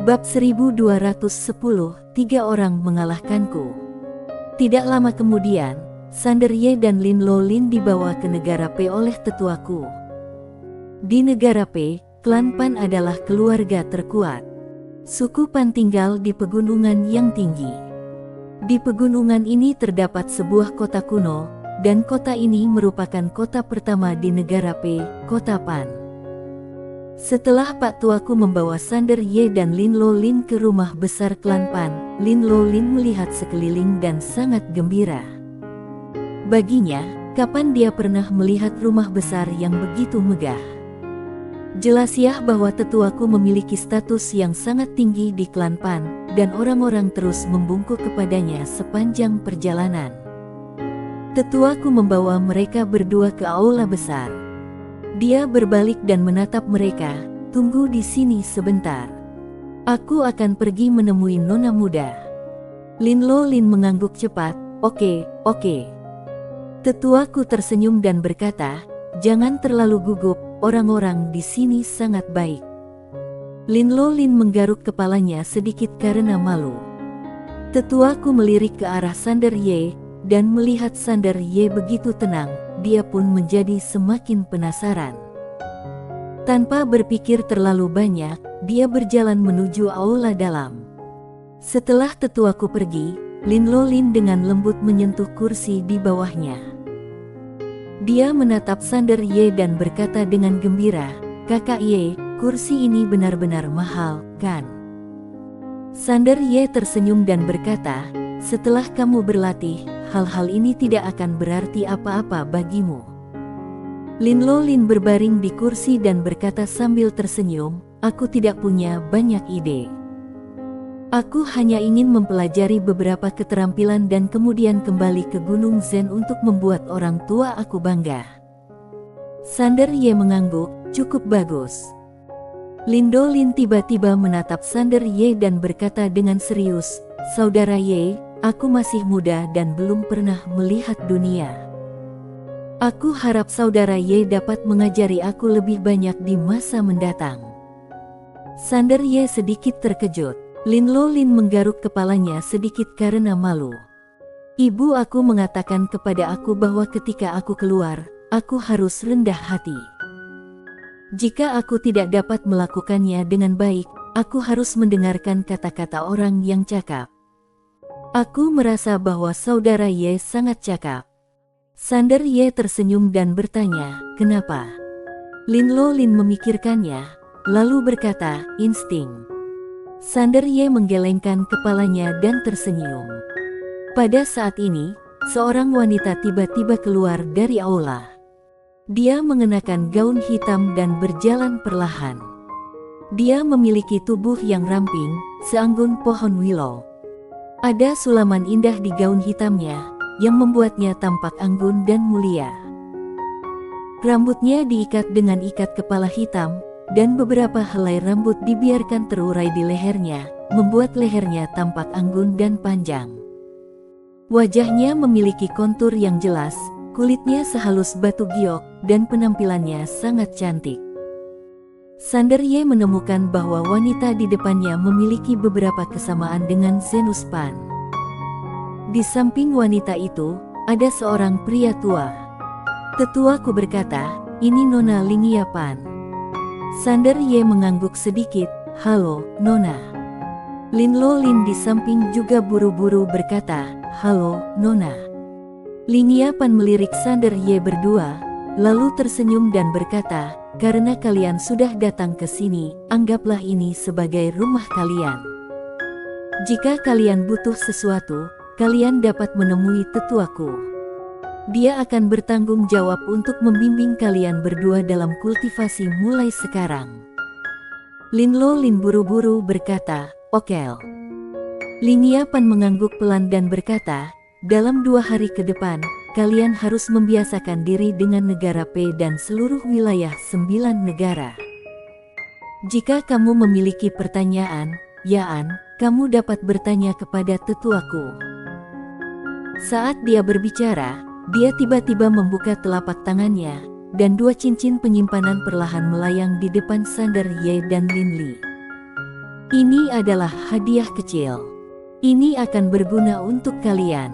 Bab 1210, 3 orang mengalahkanku. Tidak lama kemudian, Sander Ye dan Lin Lo Lin dibawa ke negara Pe oleh tetuaku. Di negara Pe, klan Pan adalah keluarga terkuat. Suku Pan tinggal di pegunungan yang tinggi. Di pegunungan ini terdapat sebuah kota kuno, dan kota ini merupakan kota pertama di negara Pe, kota Pan. Setelah Pak Tuaku membawa Sander Ye dan Lin Lo Lin ke rumah besar klan Pan, Lin Lo Lin melihat sekeliling dan sangat gembira. Baginya, kapan dia pernah melihat rumah besar yang begitu megah? Jelas ya bahwa tetuaku memiliki status yang sangat tinggi di klan Pan, dan orang-orang terus membungkuk kepadanya sepanjang perjalanan. Tetuaku membawa mereka berdua ke aula besar. Dia berbalik dan menatap mereka, "Tunggu di sini sebentar. Aku akan pergi menemui nona muda." Lin Lo Lin mengangguk cepat, Oke. Tetuaku tersenyum dan berkata, "Jangan terlalu gugup, orang-orang di sini sangat baik." Lin Lo Lin menggaruk kepalanya sedikit karena malu. Tetuaku melirik ke arah Sander Ye, dan melihat Sander Ye begitu tenang, dia pun menjadi semakin penasaran. Tanpa berpikir terlalu banyak, dia berjalan menuju aula dalam. Setelah tetuaku pergi, Lin Lo Lin dengan lembut menyentuh kursi di bawahnya. Dia menatap Sander Ye dan berkata dengan gembira, "Kakak Ye, kursi ini benar-benar mahal, kan?" Sander Ye tersenyum dan berkata, "Setelah kamu berlatih, hal-hal ini tidak akan berarti apa-apa bagimu." Lin Lo Lin berbaring di kursi dan berkata sambil tersenyum, "Aku tidak punya banyak ide. Aku hanya ingin mempelajari beberapa keterampilan dan kemudian kembali ke Gunung Zen untuk membuat orang tua aku bangga." Sander Ye mengangguk, "Cukup bagus." Lin Lo Lin tiba-tiba menatap Sander Ye dan berkata dengan serius, "Saudara Ye, aku masih muda dan belum pernah melihat dunia. Aku harap saudara Ye dapat mengajari aku lebih banyak di masa mendatang." Sander Ye sedikit terkejut. Lin Lo Lin menggaruk kepalanya sedikit karena malu. "Ibu aku mengatakan kepada aku bahwa ketika aku keluar, aku harus rendah hati. Jika aku tidak dapat melakukannya dengan baik, aku harus mendengarkan kata-kata orang yang cakap. Aku merasa bahwa saudara Ye sangat cakap." Sander Ye tersenyum dan bertanya, "Kenapa?" Lin Lo Lin memikirkannya, lalu berkata, "Insting." Sander Ye menggelengkan kepalanya dan tersenyum. Pada saat ini, seorang wanita tiba-tiba keluar dari aula. Dia mengenakan gaun hitam dan berjalan perlahan. Dia memiliki tubuh yang ramping, seanggun pohon willow. Ada sulaman indah di gaun hitamnya, yang membuatnya tampak anggun dan mulia. Rambutnya diikat dengan ikat kepala hitam, dan beberapa helai rambut dibiarkan terurai di lehernya, membuat lehernya tampak anggun dan panjang. Wajahnya memiliki kontur yang jelas, kulitnya sehalus batu giok, dan penampilannya sangat cantik. Sander Ye menemukan bahwa wanita di depannya memiliki beberapa kesamaan dengan Zenus Pan. Di samping wanita itu, ada seorang pria tua. Tetuaku berkata, "Ini Nona Lingia Pan." Sander Ye mengangguk sedikit, "Halo, Nona." Lin Lo Lin di samping juga buru-buru berkata, "Halo, Nona." Lingia Pan melirik Sander Ye berdua, lalu tersenyum dan berkata, "Karena kalian sudah datang ke sini, anggaplah ini sebagai rumah kalian. Jika kalian butuh sesuatu, kalian dapat menemui tetuaku. Dia akan bertanggung jawab untuk membimbing kalian berdua dalam kultivasi mulai sekarang." Lin Lo Lin buru-buru berkata, "Oke." Lingia Pan mengangguk pelan dan berkata, "Dalam 2 hari ke depan, kalian harus membiasakan diri dengan negara Pe dan seluruh wilayah 9 negara. Jika kamu memiliki pertanyaan, Yaan, kamu dapat bertanya kepada tetuaku." Saat dia berbicara, dia tiba-tiba membuka telapak tangannya, dan 2 cincin penyimpanan perlahan melayang di depan Sander Ye dan Lin Li. Ini adalah hadiah kecil. Ini akan berguna untuk kalian.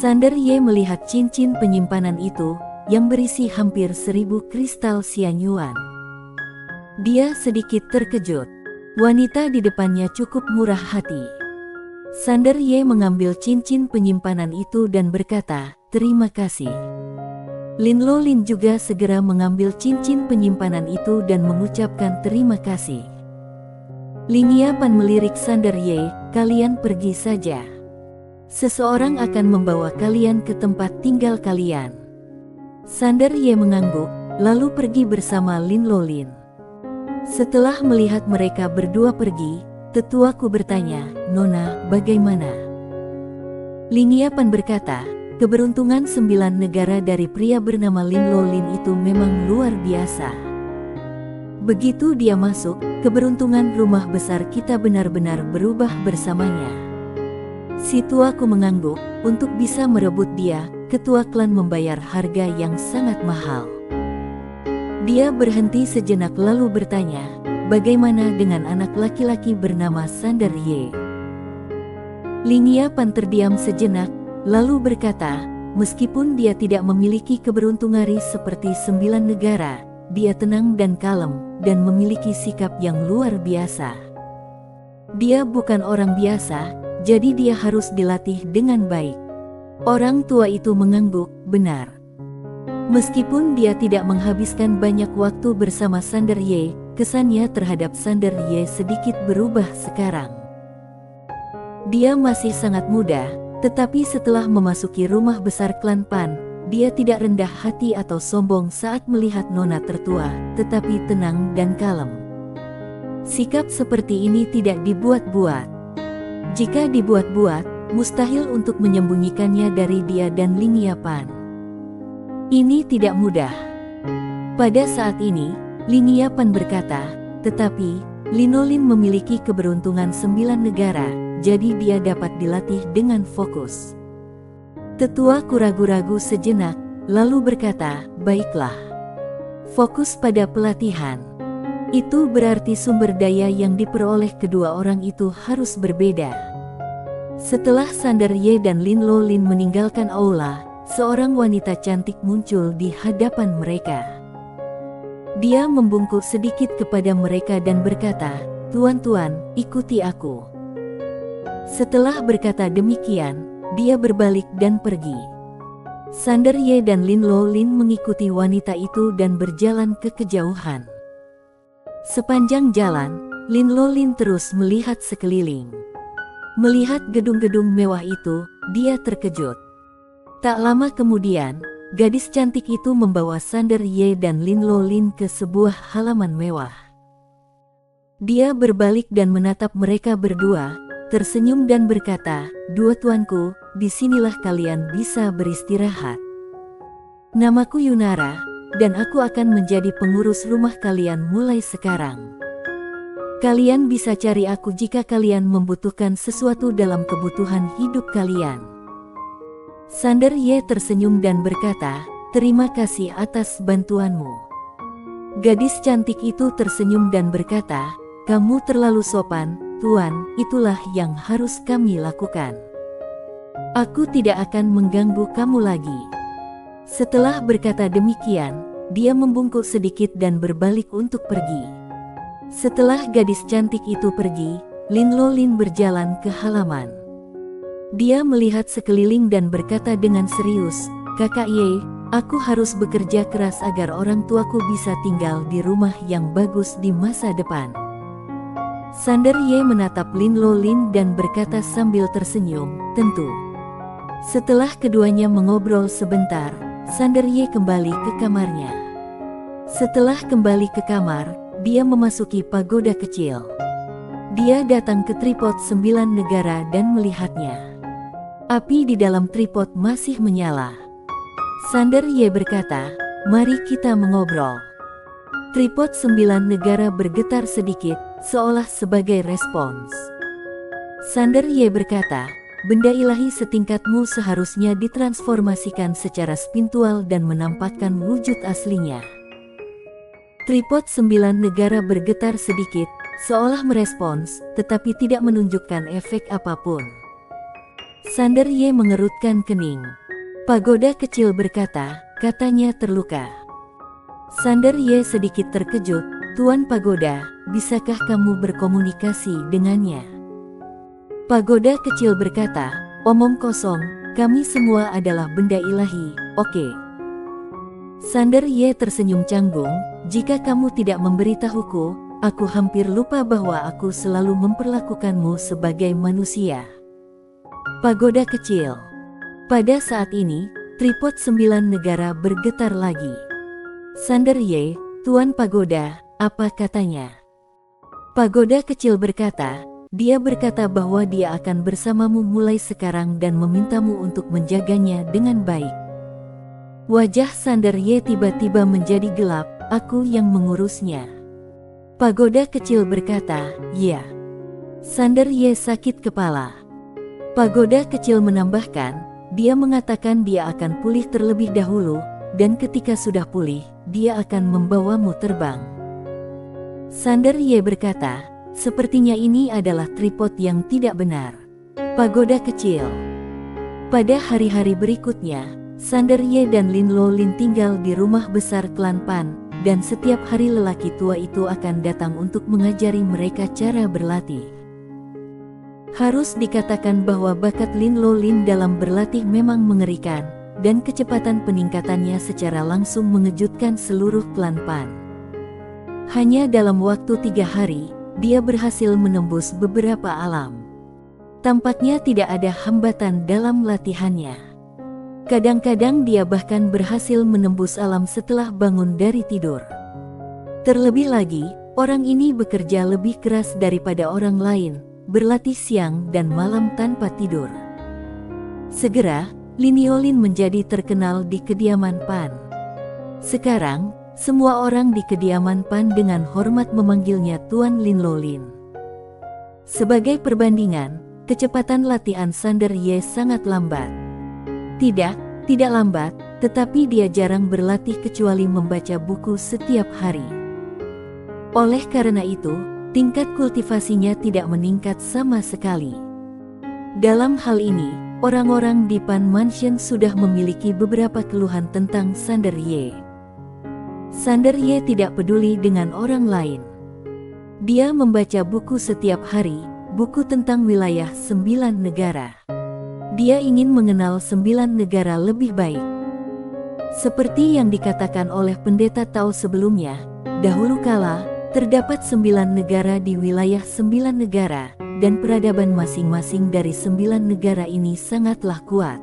Sander Ye melihat cincin penyimpanan itu, yang berisi hampir 1000 kristal Xianyuan. Dia sedikit terkejut. Wanita di depannya cukup murah hati. Sander Ye mengambil cincin penyimpanan itu dan berkata, "Terima kasih." Lin Lolin juga segera mengambil cincin penyimpanan itu dan mengucapkan terima kasih. Ling Yapan melirik Sander Ye, "Kalian pergi saja. Seseorang akan membawa kalian ke tempat tinggal kalian." Sander Ye mengangguk, lalu pergi bersama Lin Lolin. Setelah melihat mereka berdua pergi, tetuaku bertanya, "Nona, bagaimana?" Ling Yapan berkata, "Keberuntungan 9 negara dari pria bernama Lin Lolin itu memang luar biasa. Begitu dia masuk, keberuntungan rumah besar kita benar-benar berubah bersamanya." Si tuaku mengangguk, untuk bisa merebut dia, ketua klan membayar harga yang sangat mahal. Dia berhenti sejenak lalu bertanya, "Bagaimana dengan anak laki-laki bernama Sander Ye?" Ling Yapan terdiam sejenak, lalu berkata, "Meskipun dia tidak memiliki keberuntungan seperti 9 negara, dia tenang dan kalem, dan memiliki sikap yang luar biasa. Dia bukan orang biasa, jadi dia harus dilatih dengan baik." Orang tua itu mengangguk, "Benar. Meskipun dia tidak menghabiskan banyak waktu bersama Sander Ye, kesannya terhadap Sander Ye sedikit berubah sekarang. Dia masih sangat muda, tetapi setelah memasuki rumah besar klan Pan, dia tidak rendah hati atau sombong saat melihat nona tertua, tetapi tenang dan kalem. Sikap seperti ini tidak dibuat-buat. Jika dibuat-buat, mustahil untuk menyembunyikannya dari dia dan Ling Yapan. Ini tidak mudah." Pada saat ini, Ling Yapan berkata, "Tetapi, Lin Lolin memiliki keberuntungan 9 negara, jadi dia dapat dilatih dengan fokus." Tetuaku ragu-ragu sejenak, lalu berkata, "Baiklah. Fokus pada pelatihan. Itu berarti sumber daya yang diperoleh kedua orang itu harus berbeda." Setelah Sander Ye dan Lin Lolin meninggalkan aula, seorang wanita cantik muncul di hadapan mereka. Dia membungkuk sedikit kepada mereka dan berkata, "Tuan-tuan, ikuti aku." Setelah berkata demikian, dia berbalik dan pergi. Sander Ye dan Lin Lolin mengikuti wanita itu dan berjalan ke kejauhan. Sepanjang jalan, Lin Lolin terus melihat sekeliling. Melihat gedung-gedung mewah itu, dia terkejut. Tak lama kemudian, gadis cantik itu membawa Sander Ye dan Lin Lolin ke sebuah halaman mewah. Dia berbalik dan menatap mereka berdua, tersenyum dan berkata, "Dua tuanku, disinilah kalian bisa beristirahat. Namaku Yunara, dan aku akan menjadi pengurus rumah kalian mulai sekarang. Kalian bisa cari aku jika kalian membutuhkan sesuatu dalam kebutuhan hidup kalian." Sander Ye tersenyum dan berkata, "Terima kasih atas bantuanmu." Gadis cantik itu tersenyum dan berkata, "Kamu terlalu sopan, Tuan, itulah yang harus kami lakukan. Aku tidak akan mengganggu kamu lagi." Setelah berkata demikian, dia membungkuk sedikit dan berbalik untuk pergi. Setelah gadis cantik itu pergi, Lin Lolin berjalan ke halaman. Dia melihat sekeliling dan berkata dengan serius, "Kakak Ye, aku harus bekerja keras agar orang tuaku bisa tinggal di rumah yang bagus di masa depan." Sander Ye menatap Lin Lolin dan berkata sambil tersenyum, "Tentu." Setelah keduanya mengobrol sebentar, Sander Ye kembali ke kamarnya. Setelah kembali ke kamar, dia memasuki pagoda kecil. Dia datang ke tripod 9 negara dan melihatnya. Api di dalam tripod masih menyala. Sander Ye berkata, "Mari kita mengobrol." Tripod 9 negara bergetar sedikit, seolah sebagai respons. Sander Ye berkata, "Benda ilahi setingkatmu seharusnya ditransformasikan secara spiritual dan menampakkan wujud aslinya." Tripod 9 negara bergetar sedikit, seolah merespons, tetapi tidak menunjukkan efek apapun. Sander Ye mengerutkan kening. Pagoda kecil berkata, katanya terluka. Sander Ye sedikit terkejut, Tuan Pagoda, bisakah kamu berkomunikasi dengannya? Pagoda kecil berkata, omong kosong, kami semua adalah benda ilahi, oke. Sander Ye tersenyum canggung, jika kamu tidak memberitahuku, aku hampir lupa bahwa aku selalu memperlakukanmu sebagai manusia. Pagoda kecil. Pada saat ini, tripod 9 negara bergetar lagi. Sander Ye, Tuan Pagoda, apa katanya? Pagoda kecil berkata, dia berkata bahwa dia akan bersamamu mulai sekarang dan memintamu untuk menjaganya dengan baik. Wajah Sander Ye tiba-tiba menjadi gelap, aku yang mengurusnya. Pagoda kecil berkata, ya. Sander Ye sakit kepala. Pagoda kecil menambahkan, dia mengatakan dia akan pulih terlebih dahulu, dan ketika sudah pulih, dia akan membawamu terbang. Sander Ye berkata, sepertinya ini adalah tripod yang tidak benar. Pagoda kecil. Pada hari-hari berikutnya, Sander Ye dan Lin Lo Lin tinggal di rumah besar klan Pan, dan setiap hari lelaki tua itu akan datang untuk mengajari mereka cara berlatih. Harus dikatakan bahwa bakat Lin Lo Lin dalam berlatih memang mengerikan, dan kecepatan peningkatannya secara langsung mengejutkan seluruh klan Pan. Hanya dalam waktu 3 hari, dia berhasil menembus beberapa alam. Tampaknya tidak ada hambatan dalam latihannya. Kadang-kadang dia bahkan berhasil menembus alam setelah bangun dari tidur. Terlebih lagi, orang ini bekerja lebih keras daripada orang lain, berlatih siang dan malam tanpa tidur. Segera, Lin Yolin menjadi terkenal di kediaman Pan. Sekarang, semua orang di kediaman Pan dengan hormat memanggilnya Tuan Lin Lo Lin. Sebagai perbandingan, kecepatan latihan Sander Ye sangat lambat. Tidak lambat, tetapi dia jarang berlatih kecuali membaca buku setiap hari. Oleh karena itu, tingkat kultivasinya tidak meningkat sama sekali. Dalam hal ini, orang-orang di Pan Mansion sudah memiliki beberapa keluhan tentang Sander Ye. Sander Ye tidak peduli dengan orang lain. Dia membaca buku setiap hari, buku tentang wilayah 9 negara. Dia ingin mengenal 9 negara lebih baik. Seperti yang dikatakan oleh pendeta Tao sebelumnya, dahulu kala, terdapat 9 negara di wilayah 9 negara, dan peradaban masing-masing dari 9 negara ini sangatlah kuat.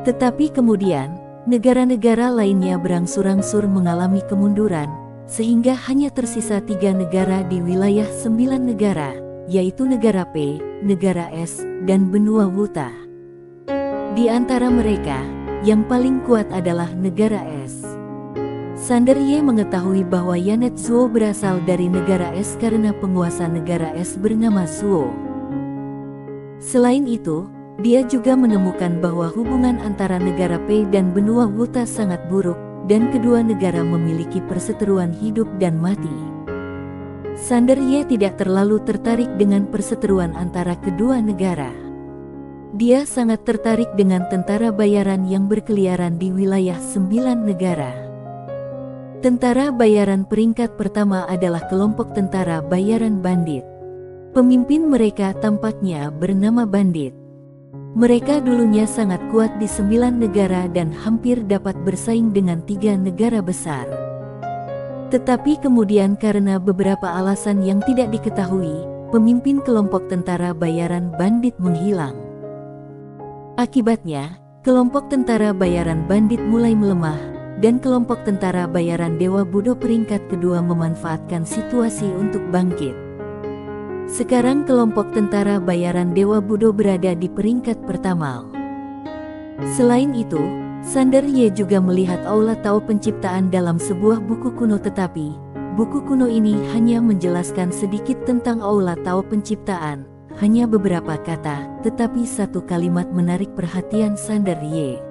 Tetapi kemudian, negara-negara lainnya berangsur-angsur mengalami kemunduran, sehingga hanya tersisa 3 negara di wilayah 9 negara, yaitu negara P, negara S, dan benua Wuta. Di antara mereka, yang paling kuat adalah negara S. Sander Ye mengetahui bahwa Yanet Zuo berasal dari negara S karena penguasa negara S bernama Zuo. Selain itu, dia juga menemukan bahwa hubungan antara negara P dan benua Wuta sangat buruk, dan kedua negara memiliki perseteruan hidup dan mati. Sander Ye tidak terlalu tertarik dengan perseteruan antara kedua negara. Dia sangat tertarik dengan tentara bayaran yang berkeliaran di wilayah 9 negara. Tentara bayaran peringkat pertama adalah kelompok tentara bayaran bandit. Pemimpin mereka tampaknya bernama Bandit. Mereka dulunya sangat kuat di 9 negara dan hampir dapat bersaing dengan 3 negara besar. Tetapi kemudian karena beberapa alasan yang tidak diketahui, pemimpin kelompok tentara bayaran bandit menghilang. Akibatnya, kelompok tentara bayaran bandit mulai melemah, dan kelompok tentara bayaran Dewa Budo peringkat kedua memanfaatkan situasi untuk bangkit. Sekarang kelompok tentara bayaran Dewa Budo berada di peringkat pertama. Selain itu, Sander Ye juga melihat Aula Tao penciptaan dalam sebuah buku kuno, tetapi buku kuno ini hanya menjelaskan sedikit tentang Aula Tao penciptaan, hanya beberapa kata, tetapi satu kalimat menarik perhatian Sander Ye.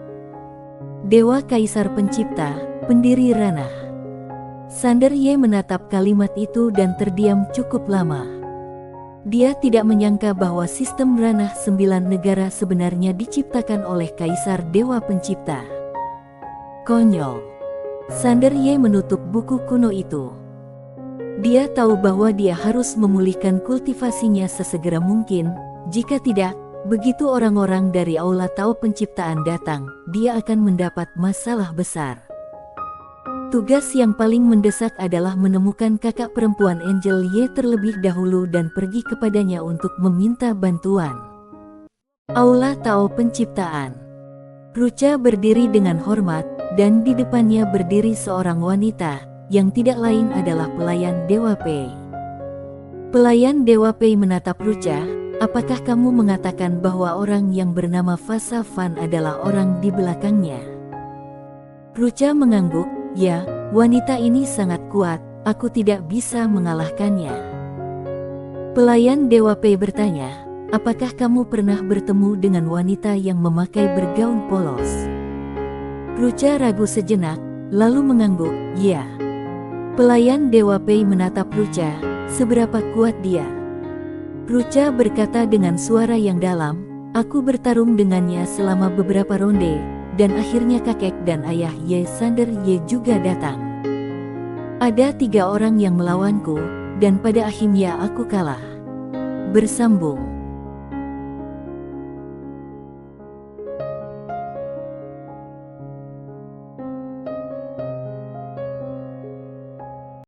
Dewa Kaisar Pencipta, pendiri ranah. Sander Ye menatap kalimat itu dan terdiam cukup lama. Dia tidak menyangka bahwa sistem ranah 9 negara sebenarnya diciptakan oleh Kaisar Dewa Pencipta. Konyol. Sander Ye menutup buku kuno itu. Dia tahu bahwa dia harus memulihkan kultivasinya sesegera mungkin. Jika tidak, begitu orang-orang dari Aula Tao Penciptaan datang, dia akan mendapat masalah besar. Tugas yang paling mendesak adalah menemukan kakak perempuan Angel Ye terlebih dahulu dan pergi kepadanya untuk meminta bantuan. Aula Tao Penciptaan. Rucha berdiri dengan hormat, dan di depannya berdiri seorang wanita, yang tidak lain adalah pelayan Dewa Pei. Pelayan Dewa Pei menatap Rucha. Apakah kamu mengatakan bahwa orang yang bernama Fasa Fan adalah orang di belakangnya? Rucha mengangguk. Ya, wanita ini sangat kuat, aku tidak bisa mengalahkannya. Pelayan Dewa Pei bertanya, apakah kamu pernah bertemu dengan wanita yang memakai bergaun polos? Rucha ragu sejenak, lalu mengangguk, ya. Pelayan Dewa Pei menatap Rucha, seberapa kuat dia? Rucha berkata dengan suara yang dalam, aku bertarung dengannya selama beberapa ronde, dan akhirnya kakek dan ayah Ye Sander Ye juga datang. Ada 3 orang yang melawanku, dan pada akhirnya aku kalah. Bersambung.